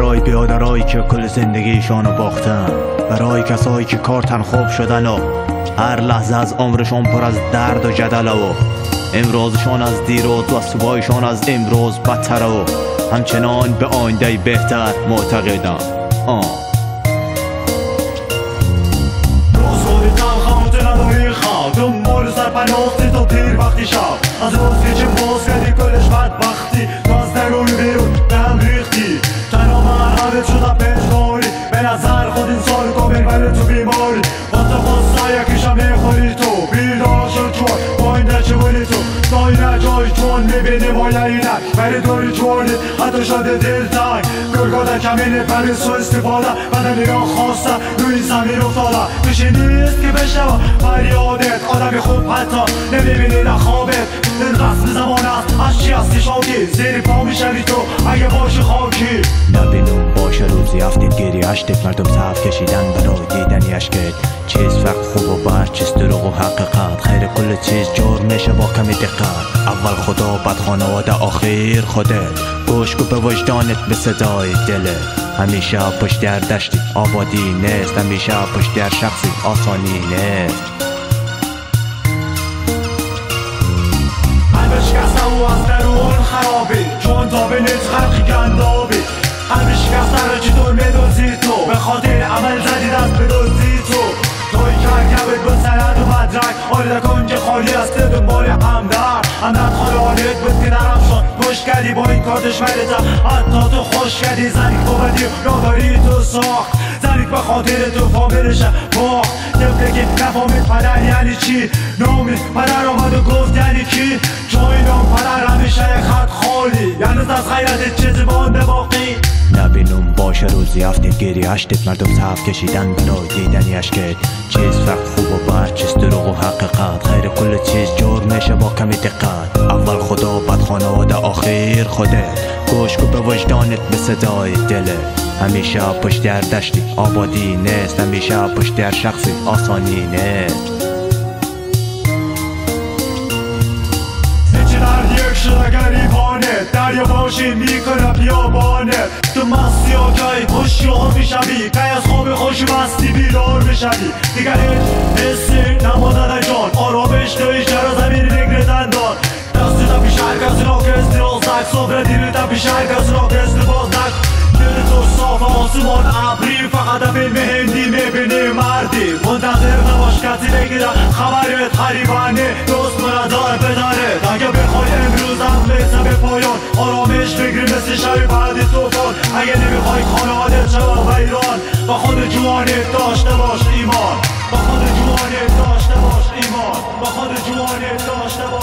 برای بیادرایی که کل زندگیشانو باختن، برای کسایی که کارتن خوب شدن و هر لحظه از عمرشون پر از درد و جدل و امروزشون از دیروز و صبحشون از امروز بدتر و همچنان به آینده بهتر معتقدن. دنبال سرپناهتی تا دیر وقتی شب از روزی که باز کردی کلش بدبختی تو از درونی بیرون به هم ریختی تنها مرحبت شدم پنجداری به نظر خود این سال کامل ولی تو بیماری واسه خواسته یکیشم میخوری تو بیدار شد چون با این دچه بودی تو دایره جای چون میبینی مایه اینک ولی داری جوانی حتی شده دل تنگ گرگاده کمینه پریس و استفاده بدن نگاه خواسته روی زمین افتاده میشه نیست که بشنوه فریادت آدمی خوب حتی نمیبینی در خوابت این رسم زمان است از چی هستی شاکی زیر پا میشوی تو اگه باشی خاکی نبینم باشه روزی هفتید گیری هشتید مردم صف کشیدن برای دیدنی اشکت چیز فقط خوب و بد چیز دروغ و حقیقت خیر کل چیز جور میشه با کمی دقت اول خدا بعد خانواده آخر خودت گوش کن به وجدانت به صدای دلت همیشه پشت در دشتی آبادی نیست همیشه پشت در شخصی آسانی نیست قلب شکسته و از درون خرابی چون تا به نیت خلقی گندابی قلب شکسته را چطور میدوزی تو به خاطر عمل زدی دست بدوزی تو توی کرکبت به سند و مدرک آلیده کن که خالی است دنبال همدرد خاله حالیت بود که نرم شد پشت کردی با این کار دشمنیت حتی تو خوش کردی زنی تو بدی یاداری تو ساخت زنی به خاطر تو فامیلش باخت طفله که نفهمید پدر یعنی چی نامید پدر آمد و گفت یعنی کی جای نام پدر همیشه یک خط خالی یعنی از غیرت چیزی مانده باقی نبینم باشه روزی هفتید گیری هشتید مردم صف کشیدن برای دیدنی اشکت چیز فقط خوب و بد چیز دروغ و حقیقت خیر کل چیز جور میشه با کمی دقت اول خدا بعد خانواده آخر خودت گوش کن به وجدانت به صدای دلت همیشه پشت در دشتی آبادی نیست همیشه پشت در شخصی آسانی نیست گریبانه دریا باشی میکنه بیابانه تو مستی آگهی هوشیار میشوی که از خواب خوشی مستی بیدار میشوی دیگر حسی نمازده جان آرامش تویش در زمین نگره دندان دستی تا پیش هر کسی را که استرازدک صبر دیری تا پیش هر کسی را که استبازدک دل تو صاف آسمان ابری فقط فیلم هندی میبینی مردی منتظر نباش کسی بگیره خبرت غریبانه دوست مردار بداره اگه بخوای امروز هم برسه به پایان آرامش بگیری مثل شبی بعد توفان اگه نمیخوای خانوادت شوه ویران با خود جوانت داشته باش ایمان با خود جوانت داشته باش ایمان با خود جوانت داشته باش